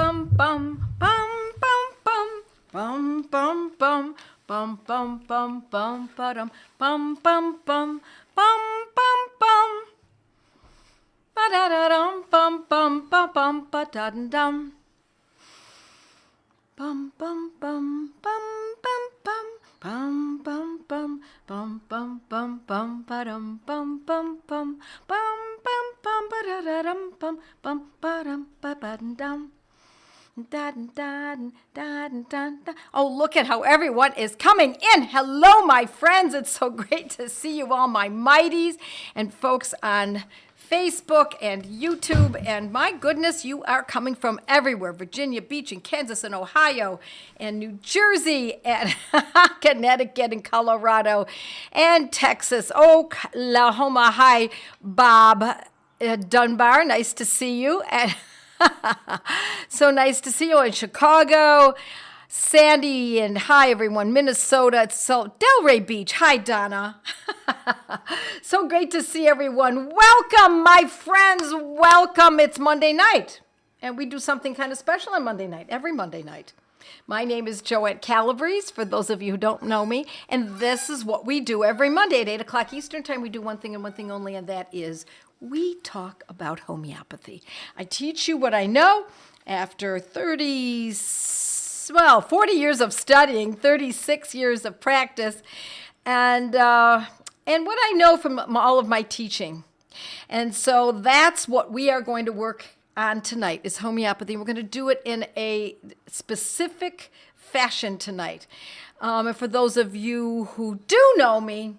bum bum bum bum bum bum bum bum bum bum bum bum bum bum bum bum bum bum ba da da dum bum bum bum bum ba da dum bum bum bum bum bum bum bum bum bum bum bum bum bum ba dum bum bum bum bum bum bum ba da da dum bum bum ba dum ba ba dum. Oh, look at how everyone is coming in. Hello, my friends. It's so great to see you all, my mighties and folks on Facebook and YouTube. And my goodness, you are coming from everywhere. Virginia Beach and Kansas and Ohio and New Jersey and Connecticut and Colorado and Texas. Oklahoma. Hi, Bob Dunbar. Nice to see you. And so nice to see you in Chicago. Sandy, and hi everyone. Minnesota. It's so Delray Beach. Hi, Donna. So great to see everyone. Welcome, my friends. Welcome. It's Monday night. And we do something kind of special on Monday night, every Monday night. My name is Joette Calabrese, for those of you who don't know me. And this is what we do every Monday at 8 o'clock Eastern Time. We do one thing and one thing only, and that is we talk about homeopathy. I teach you what I know after 40 years of studying, 36 years of practice, and what I know from all of my teaching. And so that's what we are going to work on tonight is homeopathy. We're going to do it in a specific fashion tonight. And for those of you who do know me,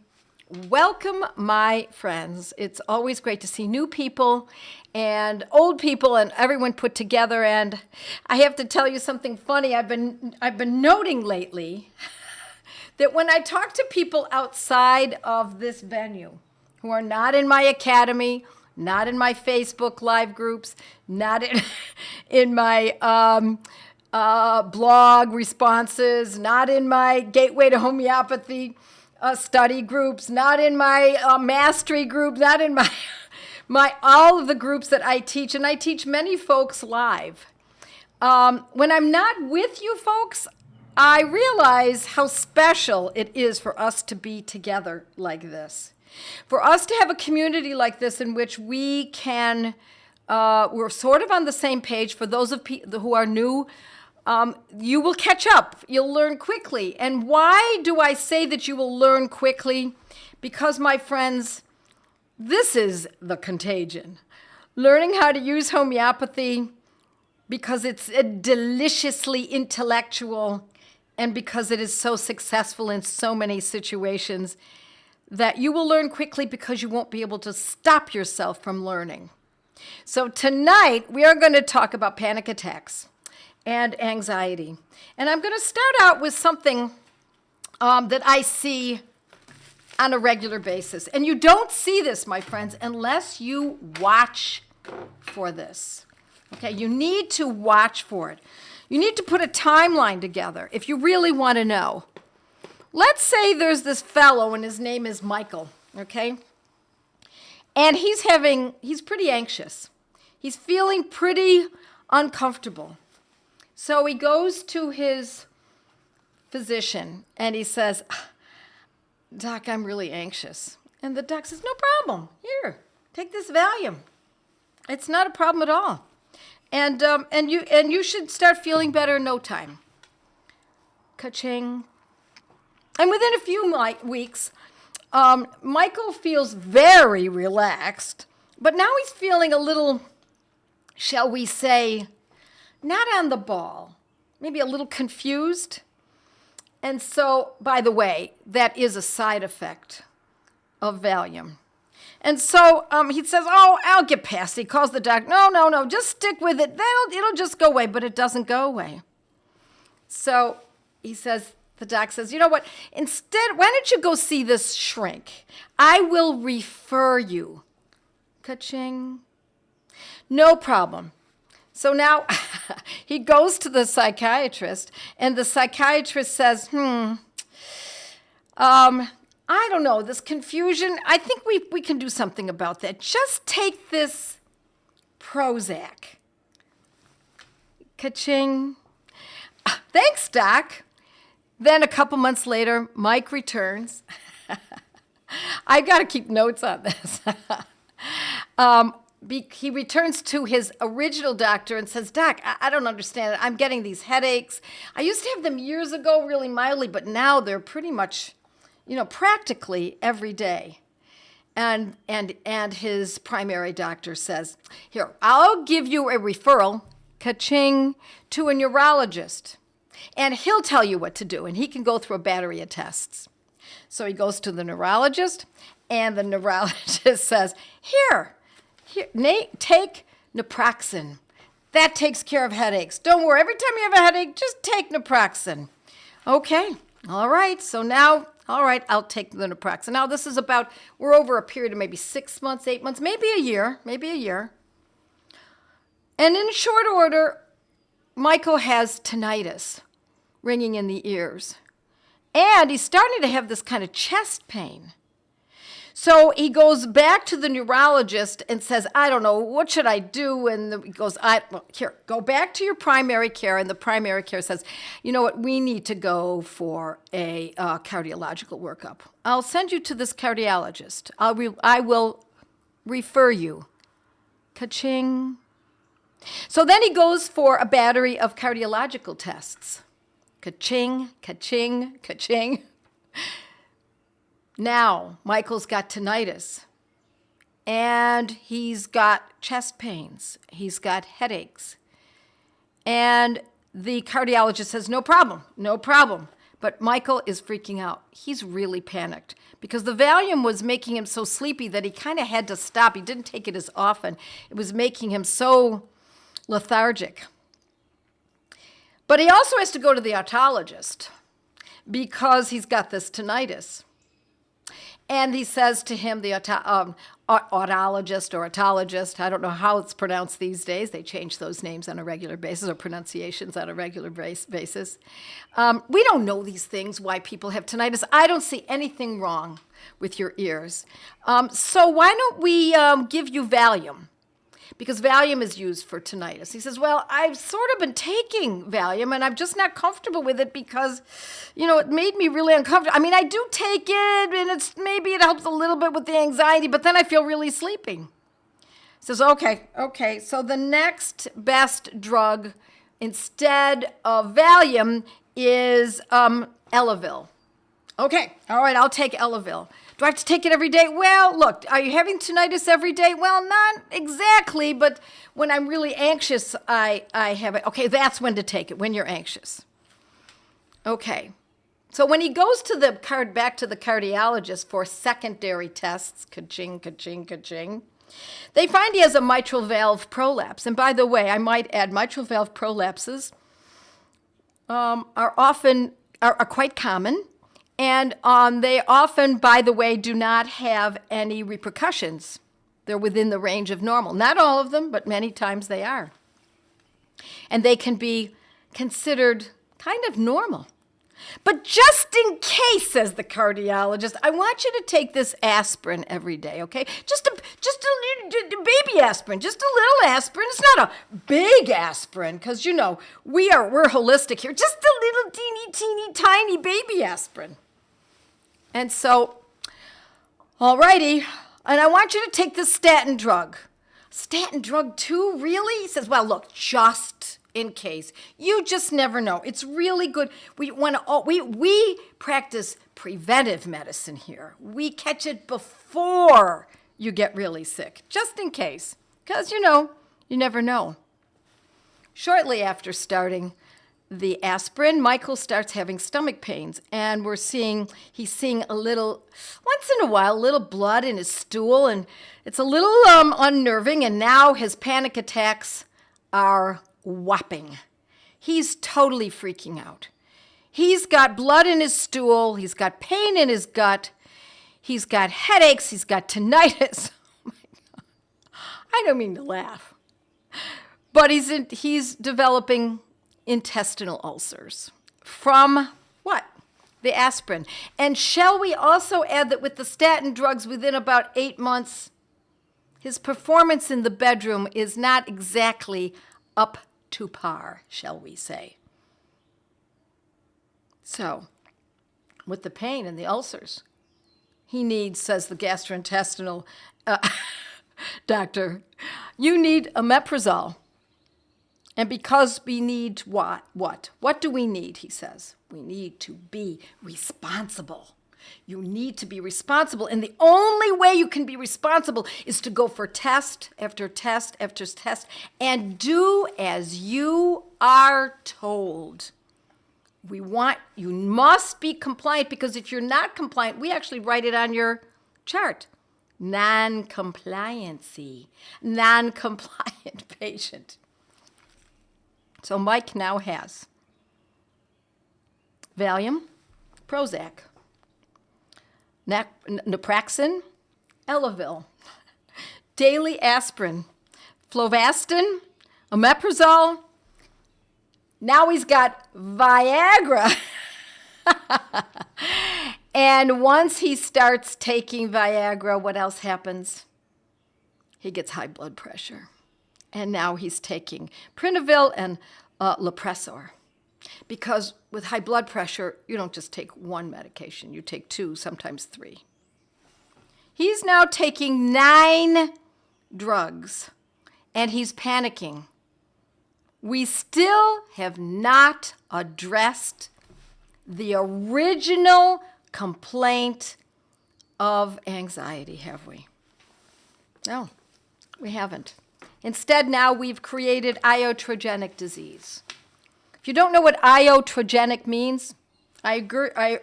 welcome, my friends. It's always great to see new people and old people and everyone put together. And I have to tell you something funny. I've been noting lately that when I talk to people outside of this venue who are not in my academy, not in my Facebook live groups, not in my blog responses, not in my Gateway to Homeopathy study groups, not in my mastery group, not in my all of the groups that I teach, and I teach many folks live. When I'm not with you folks, I realize how special it is for us to be together like this. For us to have a community like this in which we can, we're sort of on the same page. For those of who are new, you will catch up. You'll learn quickly. And why do I say that you will learn quickly? Because, my friends, this is the contagion. Learning how to use homeopathy because it's deliciously intellectual and because it is so successful in so many situations that you will learn quickly because you won't be able to stop yourself from learning. So tonight, we are going to talk about panic attacks and anxiety. And I'm going to start out with something that I see on a regular basis. And you don't see this, my friends, unless you watch for this. Okay, you need to watch for it. You need to put a timeline together if you really want to know. Let's say there's this fellow and his name is Michael, okay? And he's pretty anxious. He's feeling pretty uncomfortable. So he goes to his physician and he says, Doc, I'm really anxious. And the doc says, no problem. Here, take this Valium. It's not a problem at all. And you should start feeling better in no time. Ka-ching. And within a few weeks, Michael feels very relaxed, but now he's feeling a little, shall we say, not on the ball, maybe a little confused. And so, by the way, that is a side effect of Valium. And so he says, oh, I'll get past it. He calls the doctor. No, just stick with it. It'll just go away, but it doesn't go away. So he says, the doc says, you know what? Instead, why don't you go see this shrink? I will refer you. Ka-ching. No problem. So now he goes to the psychiatrist, and the psychiatrist says, I don't know, this confusion, I think we can do something about that. Just take this Prozac. Ka-ching. Thanks, Doc. Then a couple months later, Mike returns. I've got to keep notes on this. He returns to his original doctor and says, Doc, I don't understand it. I'm getting these headaches. I used to have them years ago, really mildly, but now they're pretty much, practically every day. And his primary doctor says, here, I'll give you a referral, ka-ching, to a neurologist. And he'll tell you what to do, and he can go through a battery of tests. So he goes to the neurologist, and the neurologist says, Here, Nate, take naproxen. That takes care of headaches. Don't worry, every time you have a headache, just take naproxen. Okay, all right, so now, all right, I'll take the naproxen. Now this is we're over a period of maybe 6 months, 8 months, maybe a year. And in short order, Michael has tinnitus, ringing in the ears. And he's starting to have this kind of chest pain. So he goes back to the neurologist and says, I don't know, what should I do? And he goes, here, go back to your primary care. And the primary care says, you know what, we need to go for a cardiological workup. I'll send you to this cardiologist. I will refer you. Ka-ching. So then he goes for a battery of cardiological tests. Ka-ching, ka-ching, ka-ching. Now, Michael's got tinnitus, and he's got chest pains. He's got headaches. And the cardiologist says, no problem. But Michael is freaking out. He's really panicked because the Valium was making him so sleepy that he kind of had to stop. He didn't take it as often. It was making him so lethargic. But he also has to go to the otologist because he's got this tinnitus. And he says to him, the otologist or otologist, I don't know how it's pronounced these days. They change those names on a regular basis or pronunciations on a regular basis. We don't know these things, why people have tinnitus. I don't see anything wrong with your ears. So why don't we give you Valium? Because Valium is used for tinnitus. He says, well, I've sort of been taking Valium, and I'm just not comfortable with it because, it made me really uncomfortable. I mean, I do take it, and maybe it helps a little bit with the anxiety, but then I feel really sleepy. He says, okay. So the next best drug instead of Valium is Elavil. Okay, all right, I'll take Elavil. Do I have to take it every day? Well, look, are you having tinnitus every day? Well, not exactly, but when I'm really anxious, I have it. Okay, that's when to take it, when you're anxious. Okay, so when he goes to back to the cardiologist for secondary tests, ka-ching, ka-ching, ka-ching, they find he has a mitral valve prolapse. And by the way, I might add, mitral valve prolapses are quite common. And they often, by the way, do not have any repercussions. They're within the range of normal. Not all of them, but many times they are. And they can be considered kind of normal. But just in case, says the cardiologist, I want you to take this aspirin every day, okay? Just a little baby aspirin, just a little aspirin. It's not a big aspirin, because, we're holistic here. Just a little teeny, tiny baby aspirin. And so, all righty, and I want you to take this statin drug. Statin drug too, really? He says, well, look, just in case. You just never know. It's really good. We practice preventive medicine here. We catch it before you get really sick, just in case. Because, you never know. Shortly after starting the aspirin, Michael starts having stomach pains, and he's seeing once in a while, a little blood in his stool, and it's a little unnerving, and now his panic attacks are whopping. He's totally freaking out. He's got blood in his stool, he's got pain in his gut, he's got headaches, he's got tinnitus. Oh my God. I don't mean to laugh. But he's developing intestinal ulcers from what? The aspirin. And shall we also add that with the statin drugs, within about 8 months, his performance in the bedroom is not exactly up to par, shall we say. So, with the pain and the ulcers, he needs, says the gastrointestinal doctor, you need omeprazole. And because we need what? What do we need, he says? We need to be responsible. You need to be responsible. And the only way you can be responsible is to go for test after test after test and do as you are told. You must be compliant, because if you're not compliant, we actually write it on your chart. Non-compliancy, non-compliant patient. So Mike now has Valium, Prozac, naproxen, Elavil, daily aspirin, Flovastin, omeprazole. Now he's got Viagra. And once he starts taking Viagra, what else happens? He gets high blood pressure. And now he's taking Prinavil and Lopressor. Because with high blood pressure, you don't just take one medication. You take 2, sometimes 3. He's now taking 9 drugs, and he's panicking. We still have not addressed the original complaint of anxiety, have we? No, we haven't. Instead, now we've created iatrogenic disease. If you don't know what iatrogenic means, I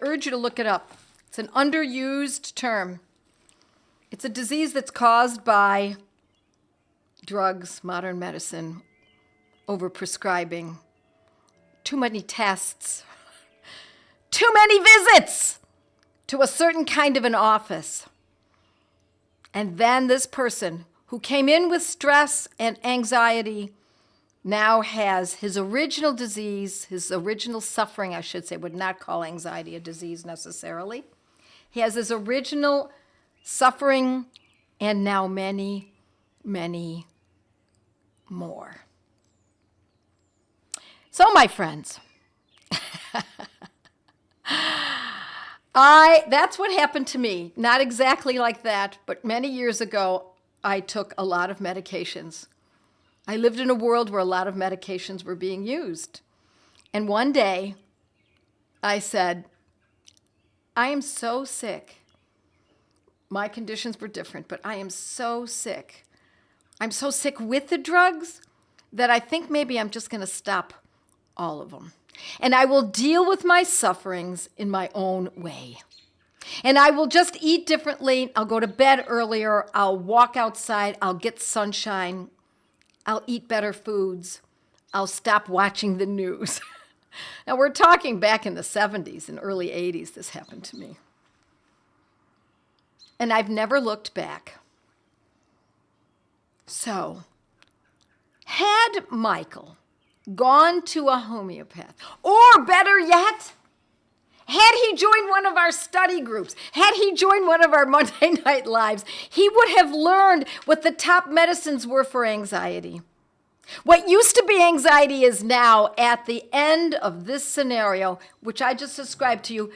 urge you to look it up. It's an underused term. It's a disease that's caused by drugs, modern medicine, overprescribing, too many tests, too many visits to a certain kind of an office. And then this person who came in with stress and anxiety now has his original disease, his original suffering, I should say, would not call anxiety a disease necessarily. He has his original suffering and now many, many more. So, my friends, that's what happened to me. Not exactly like that, but many years ago, I took a lot of medications. I lived in a world where a lot of medications were being used. And one day, I said, I am so sick. My conditions were different, but I am so sick. I'm so sick with the drugs that I think maybe I'm just going to stop all of them. And I will deal with my sufferings in my own way. And I will just eat differently. I'll go to bed earlier. I'll walk outside. I'll get sunshine. I'll eat better foods. I'll stop watching the news. Now, we're talking back in the 70s and early 80s, this happened to me. And I've never looked back. So, had Michael gone to a homeopath, or better yet, had he joined one of our study groups, had he joined one of our Monday Night Lives, he would have learned what the top medicines were for anxiety. What used to be anxiety is now, at the end of this scenario, which I just described to you,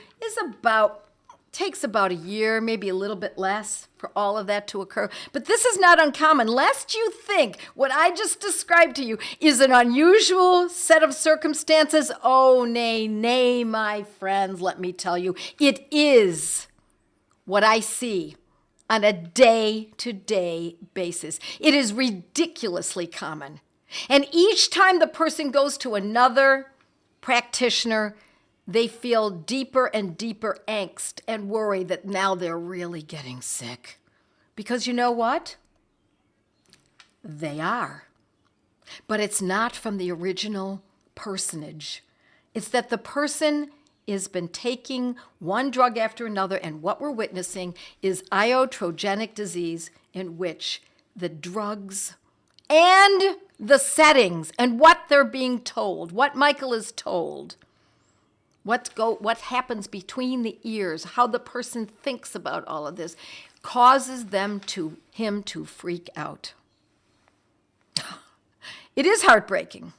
takes about a year, maybe a little bit less for all of that to occur. But this is not uncommon, lest you think what I just described to you is an unusual set of circumstances. Oh, nay, my friends, let me tell you, it is what I see on a day-to-day basis. It is ridiculously common. And each time the person goes to another practitioner, they feel deeper and deeper angst and worry that now they're really getting sick. Because you know what? They are. But it's not from the original personage. It's that the person has been taking one drug after another, and what we're witnessing is iatrogenic disease, in which the drugs and the settings and what they're being told, what Michael is told, what happens between the ears, how the person thinks about all of this, causes him to freak out. It is heartbreaking.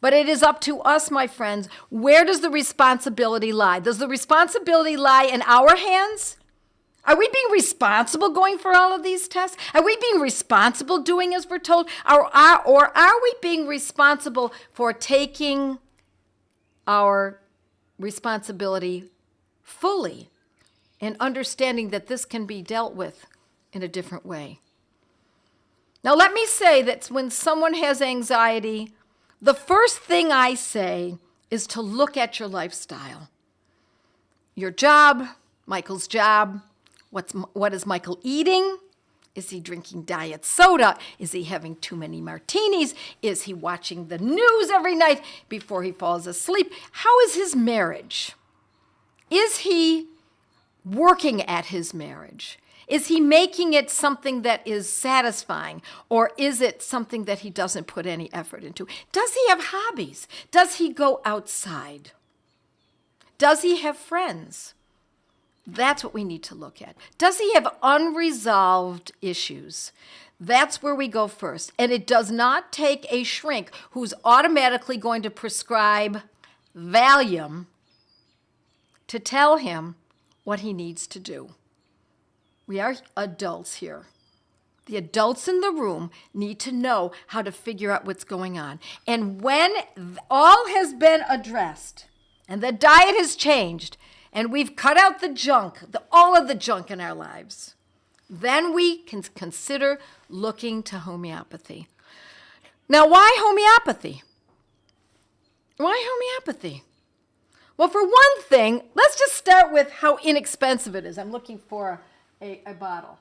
But it is up to us, my friends. Where does the responsibility lie? Does the responsibility lie in our hands? Are we being responsible going for all of these tests? Are we being responsible doing as we're told? Or are we being responsible for taking our responsibility fully and understanding that this can be dealt with in a different way? Now, let me say that when someone has anxiety, the first thing I say is to look at your lifestyle. Your job, Michael's job. What is Michael eating? Is he drinking diet soda? Is he having too many martinis? Is he watching the news every night before he falls asleep? How is his marriage? Is he working at his marriage? Is he making it something that is satisfying, or is it something that he doesn't put any effort into? Does he have hobbies? Does he go outside? Does he have friends? That's what we need to look at. Does he have unresolved issues? That's where we go first. And it does not take a shrink who's automatically going to prescribe Valium to tell him what he needs to do. We are adults here. The adults in the room need to know how to figure out what's going on. And when all has been addressed and the diet has changed, and we've cut out the junk, all of the junk in our lives, then we can consider looking to homeopathy. Now, why homeopathy? Why homeopathy? Well, for one thing, let's just start with how inexpensive it is. I'm looking for a bottle.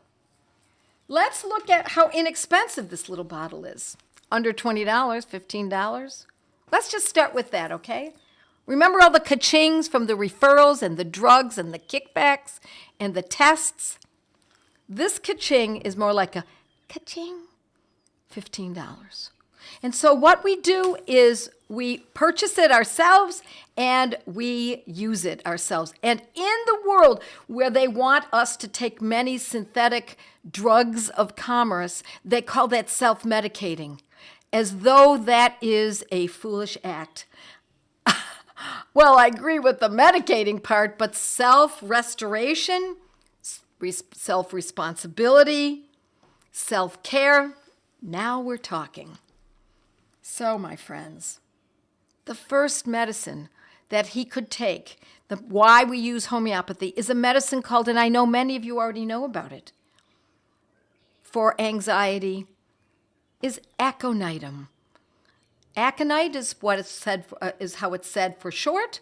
Let's look at how inexpensive this little bottle is. Under $20, $15. Let's just start with that, okay? Remember all the ka-chings from the referrals and the drugs and the kickbacks and the tests? This ka-ching is more like a ka-ching, $15. And so what we do is we purchase it ourselves and we use it ourselves. And in the world where they want us to take many synthetic drugs of commerce, they call that self-medicating, as though that is a foolish act. Well, I agree with the medicating part, but self-restoration, self-responsibility, self-care, now we're talking. So, my friends, the first medicine that he could take, why we use homeopathy, is a medicine called, and I know many of you already know about it, for anxiety, is aconitum. Aconite is what it's said is how it's said for short.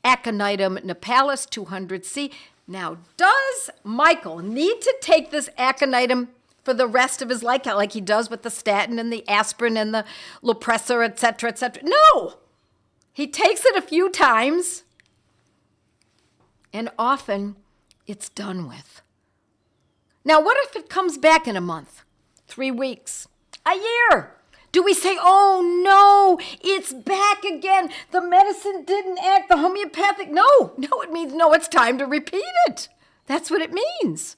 Aconitum napellus 200C. Now, does Michael need to take this aconitum for the rest of his life, like he does with the statin and the aspirin and the Lopressor, et cetera, et cetera? No. He takes it a few times, and often it's done with. Now, what if it comes back in a month, 3 weeks, a year? Do we say, oh, no, it's back again. The medicine didn't act, the homeopathic. No, it means, no, it's time to repeat it. That's what it means.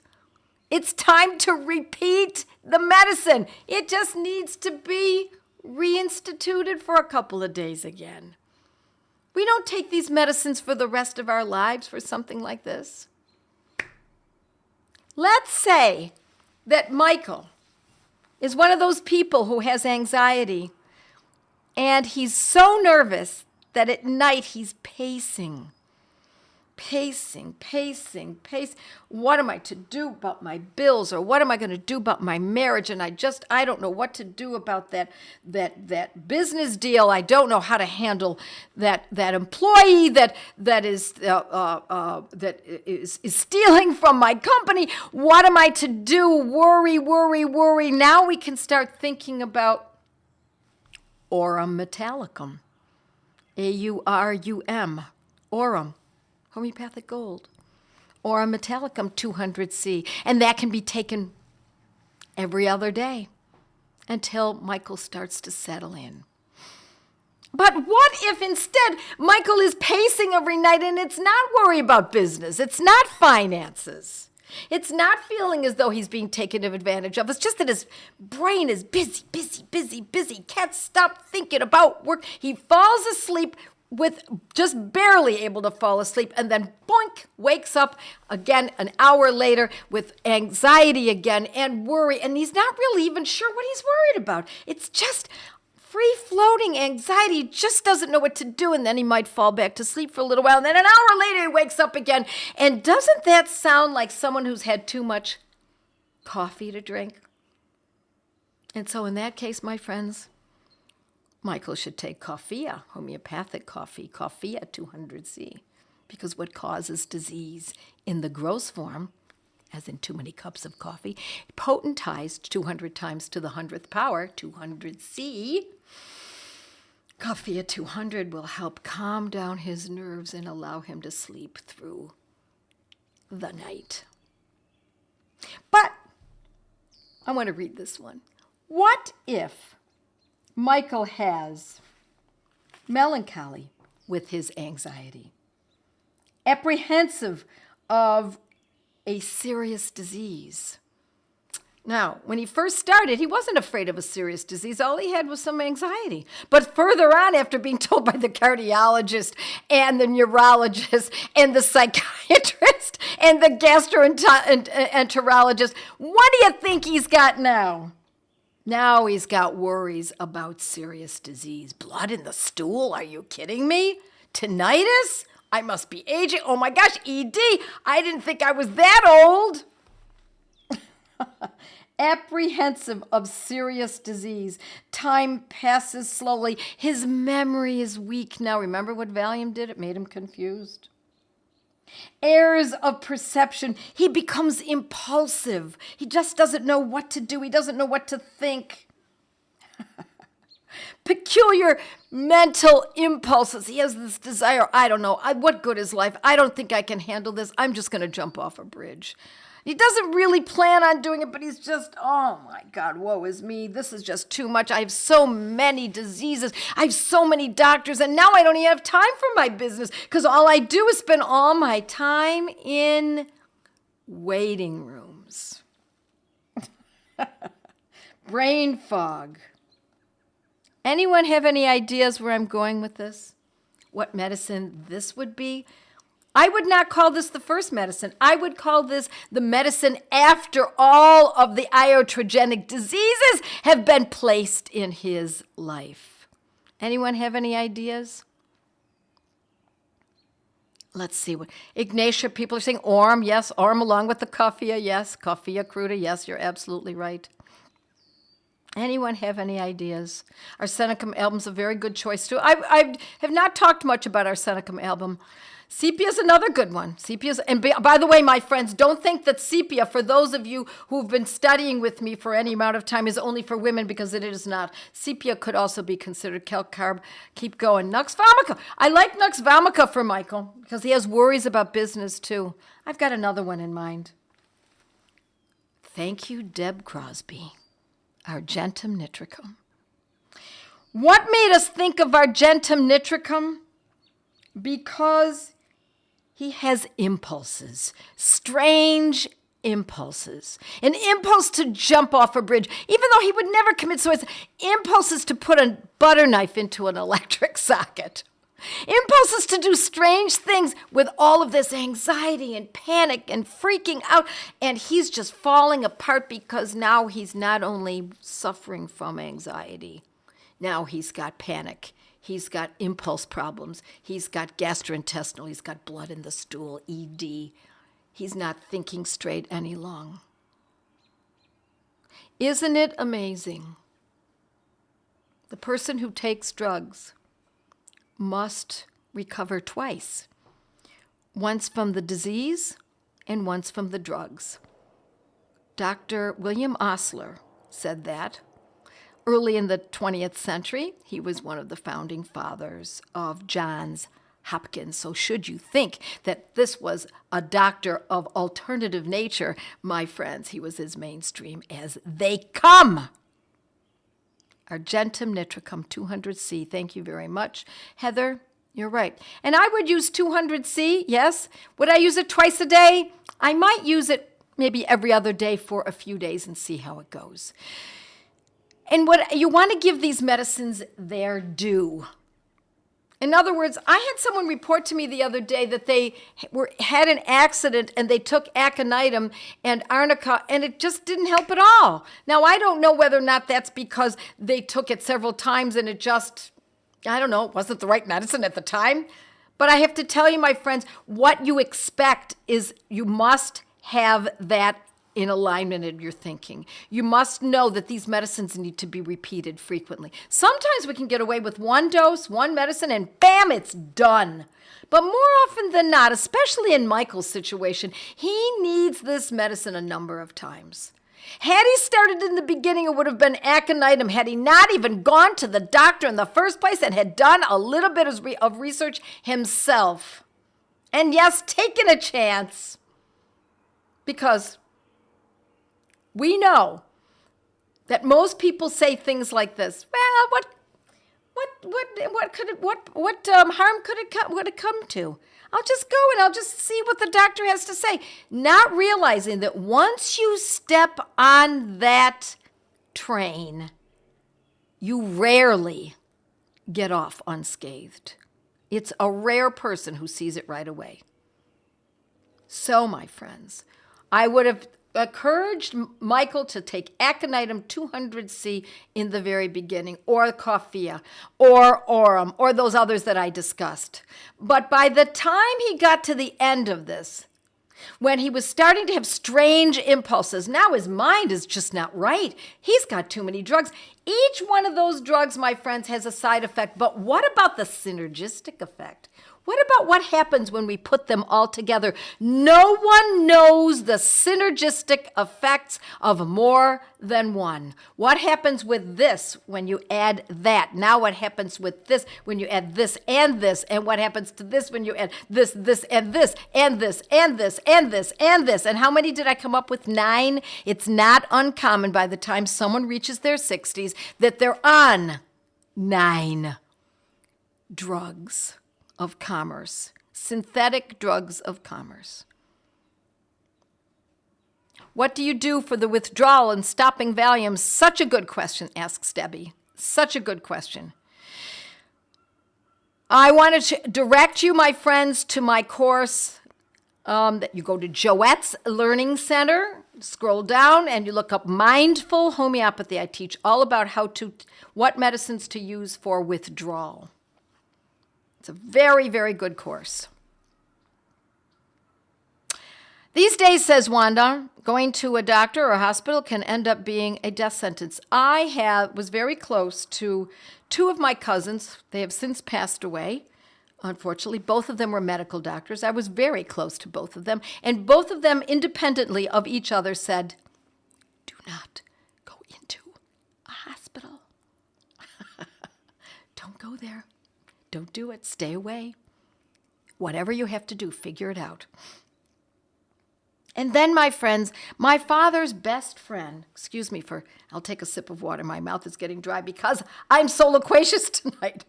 It's time to repeat the medicine. It just needs to be reinstituted for a couple of days again. We don't take these medicines for the rest of our lives for something like this. Let's say that Michael is one of those people who has anxiety, and he's so nervous that at night he's pacing. What am I to do about my bills, or what am I going to do about my marriage? And I don't know what to do about that business deal. I don't know how to handle that employee that is stealing from my company. What am I to do? Worry. Now we can start thinking about aurum metallicum, AURUM, aurum. Homeopathic gold, or a metallicum 200C, and that can be taken every other day until Michael starts to settle in. But what if instead Michael is pacing every night and it's not worry about business, it's not finances, It's not feeling as though he's being taken advantage of. It's just that his brain is busy, busy, busy, busy. Can't stop thinking about work. He falls asleep with just barely able to fall asleep, and then boink, wakes up again an hour later with anxiety again and worry, and he's not really even sure what he's worried about. It's just free-floating anxiety. He just doesn't know what to do, and then he might fall back to sleep for a little while, and then an hour later he wakes up again. And doesn't that sound like someone who's had too much coffee to drink? And so in that case, my friends, Michael should take coffea, homeopathic coffee, coffea 200C, because what causes disease in the gross form, as in too many cups of coffee, potentized 200 times to the 100th power, 200C, coffea 200 will help calm down his nerves and allow him to sleep through the night. But I want to read this one. What if Michael has melancholy with his anxiety, apprehensive of a serious disease? Now, when he first started, he wasn't afraid of a serious disease. All he had was some anxiety. But further on, after being told by the cardiologist and the neurologist and the psychiatrist and the gastroenterologist, what do you think he's got now? Now he's got worries about serious disease. Blood in the stool? Are you kidding me? Tinnitus? I must be aging. Oh my gosh, ED. I didn't think I was that old. Apprehensive of serious disease. Time passes slowly. His memory is weak now. Remember what Valium did? It made him confused. Errors of perception. He becomes impulsive. He just doesn't know what to do. He doesn't know what to think. Peculiar mental impulses. He has this desire. I don't know. What good is life? I don't think I can handle this. I'm just going to jump off a bridge. He doesn't really plan on doing it, but he's just, oh my God, woe is me. This is just too much. I have so many diseases. I have so many doctors, and now I don't even have time for my business because all I do is spend all my time in waiting rooms. Brain fog. Anyone have any ideas where I'm going with this? What medicine this would be? I would not call this the first medicine. I would call this the medicine after all of the iatrogenic diseases have been placed in his life. Anyone have any ideas? Let's see. Ignatia, people are saying Orm. Yes, Orm along with the coffea. Yes, coffea cruda. Yes, you're absolutely right. Anyone have any ideas? Arsenicum album's a very good choice too. I have not talked much about Arsenicum album. Sepia is another good one. And by the way, my friends, don't think that sepia, for those of you who've been studying with me for any amount of time, is only for women, because it is not. Sepia could also be considered calcarb. Keep going. Nux vomica. I like Nux vomica for Michael because he has worries about business too. I've got another one in mind. Thank you, Deb Crosby. Argentum nitricum. What made us think of Argentum nitricum? Because he has impulses, strange impulses. An impulse to jump off a bridge, even though he would never commit suicide. Impulses to put a butter knife into an electric socket. Impulses to do strange things with all of this anxiety and panic and freaking out. And he's just falling apart because now he's not only suffering from anxiety, now he's got panic. He's got impulse problems. He's got gastrointestinal. He's got blood in the stool, ED. He's not thinking straight any long. Isn't it amazing? The person who takes drugs must recover twice. Once from the disease and once from the drugs. Dr. William Osler said that. Early in the 20th century, he was one of the founding fathers of Johns Hopkins. So should you think that this was a doctor of alternative nature, my friends, he was as mainstream as they come. Argentum nitricum 200C. Thank you very much. Heather, you're right. And I would use 200C, yes. Would I use it twice a day? I might use it maybe every other day for a few days and see how it goes. And what you want to give these medicines their due. In other words, I had someone report to me the other day that they had an accident and they took aconitum and arnica and it just didn't help at all. Now, I don't know whether or not that's because they took it several times and it just, I don't know, it wasn't the right medicine at the time. But I have to tell you, my friends, what you expect is you must have that in alignment in your thinking. You must know that these medicines need to be repeated frequently. Sometimes we can get away with one dose, one medicine, and bam, it's done. But more often than not, especially in Michael's situation, he needs this medicine a number of times. Had he started in the beginning, it would have been aconitum. Had he not even gone to the doctor in the first place and had done a little bit of research himself. And yes, taken a chance. Because we know that most people say things like this. Well, what harm would it come to? I'll just go and I'll just see what the doctor has to say. Not realizing that once you step on that train, you rarely get off unscathed. It's a rare person who sees it right away. So, my friends, I would have encouraged Michael to take aconitum 200C in the very beginning, or coffea, or aurum, or those others that I discussed. But by the time he got to the end of this, when he was starting to have strange impulses, now his mind is just not right. He's got too many drugs. Each one of those drugs, my friends, has a side effect. But what about the synergistic effect? What about what happens when we put them all together? No one knows the synergistic effects of more than one. What happens with this when you add that? Now what happens with this when you add this? And what happens to this when you add this, and this, and this, and this, and this, and this? And how many did I come up with? 9? It's not uncommon by the time someone reaches their 60s that they're on 9 drugs of commerce, synthetic drugs of commerce. What do you do for the withdrawal and stopping Valium? Such a good question, asks Debbie. Such a good question. I wanted to direct you, my friends, to my course that you go to Joette's Learning Center, scroll down, and you look up Mindful Homeopathy. I teach all about what medicines to use for withdrawal. It's a very, very good course. These days, says Wanda, going to a doctor or a hospital can end up being a death sentence. I was very close to 2 of my cousins. They have since passed away. Unfortunately, both of them were medical doctors. I was very close to both of them. And both of them, independently of each other, said, do not go into a hospital. Don't go there. Don't do it. Stay away. Whatever you have to do, figure it out. And then, my friends, my father's best friend, I'll take a sip of water. My mouth is getting dry because I'm so loquacious tonight.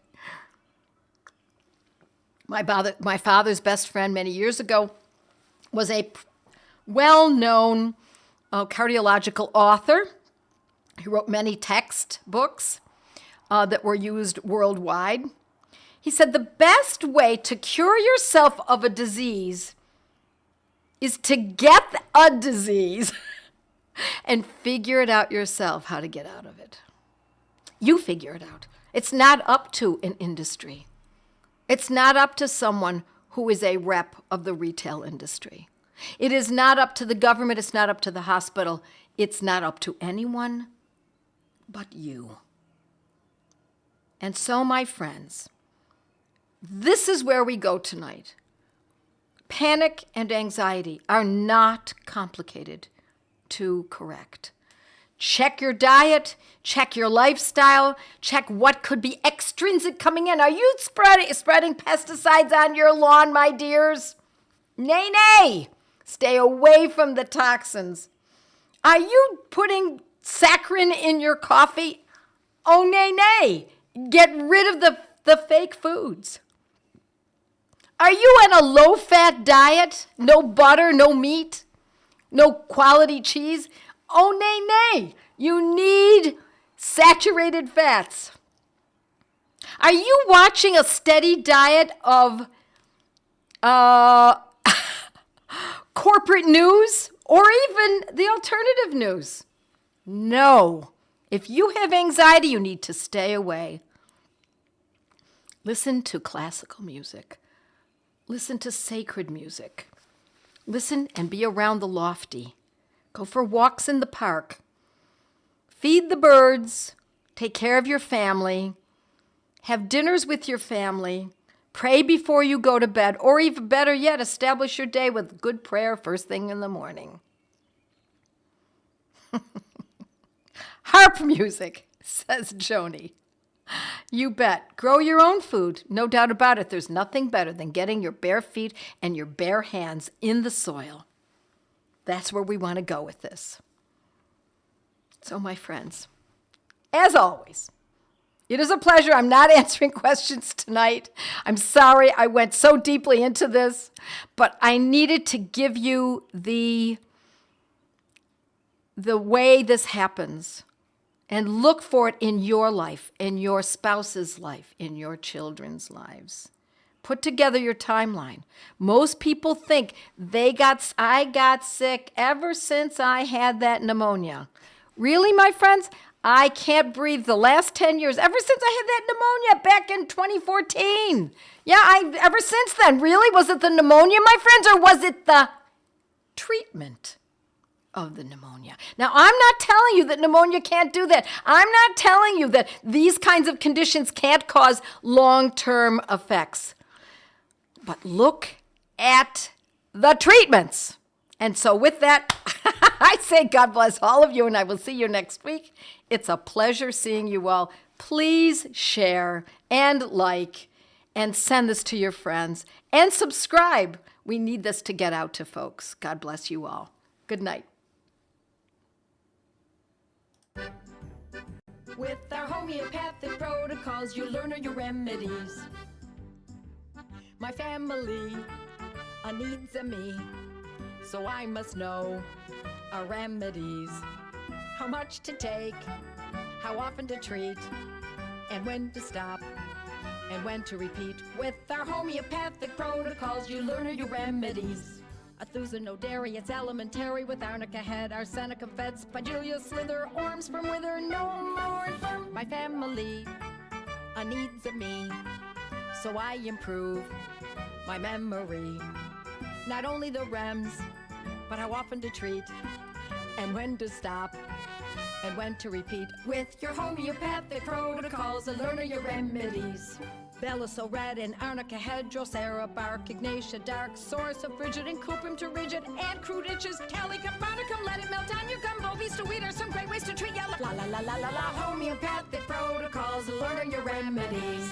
My father's best friend many years ago was a well-known cardiological author. He wrote many textbooks that were used worldwide. He said the best way to cure yourself of a disease is to get a disease and figure it out yourself how to get out of it. You figure it out. It's not up to an industry. It's not up to someone who is a rep of the retail industry. It is not up to the government. It's not up to the hospital. It's not up to anyone but you. And so, my friends, this is where we go tonight. Panic and anxiety are not complicated to correct. Check your diet, check your lifestyle, check what could be extrinsic coming in. Are you spreading pesticides on your lawn, my dears? Nay, nay. Stay away from the toxins. Are you putting saccharin in your coffee? Oh, nay, nay. Get rid of the fake foods. Are you on a low-fat diet? No butter, no meat? no quality cheese. Oh, nay, nay. You need saturated fats. Are you watching a steady diet of corporate news or even the alternative news? No. If you have anxiety, you need to stay away. Listen to classical music. Listen to sacred music. Listen and be around the lofty. Go for walks in the park. Feed the birds. Take care of your family. Have dinners with your family. Pray before you go to bed. Or even better yet, establish your day with good prayer first thing in the morning. Harp music, says Joni. You bet. Grow your own food. No doubt about it. There's nothing better than getting your bare feet and your bare hands in the soil. That's where we want to go with this. So, my friends, as always, it is a pleasure. I'm not answering questions tonight. I'm sorry I went so deeply into this, but I needed to give you the way this happens. And look for it in your life, in your spouse's life, in your children's lives. Put together your timeline. Most people think I got sick ever since I had that pneumonia. Really, my friends? I can't breathe the last 10 years, ever since I had that pneumonia back in 2014. Yeah, ever since then. Really? Was it the pneumonia, my friends, or was it the treatment of the pneumonia? Now, I'm not telling you that pneumonia can't do that. I'm not telling you that these kinds of conditions can't cause long-term effects. But look at the treatments. And so with that, I say God bless all of you, and I will see you next week. It's a pleasure seeing you all. Please share and like and send this to your friends and subscribe. We need this to get out to folks. God bless you all. Good night. With our homeopathic protocols, you learn your remedies. My family needs me, so I must know our remedies. How much to take, how often to treat, and when to stop, and when to repeat. With our homeopathic protocols, you learn your remedies. Athusa, no dairy, it's elementary with arnica head, arsenica fed, spigelia slither, orms from wither, no more from my family needs me, so I improve my memory. Not only the rems, but how often to treat, and when to stop, and when to repeat. With your homeopathic protocols, learn your remedies. Bella so red and arnica head, drosera bark, ignatia dark, source of frigid and cuprum to rigid, and crude itches, cali caponicum, let it melt on your gumbo, vista weed are some great ways to treat ya. La la la la la la, homeopathic protocols, learn your remedies.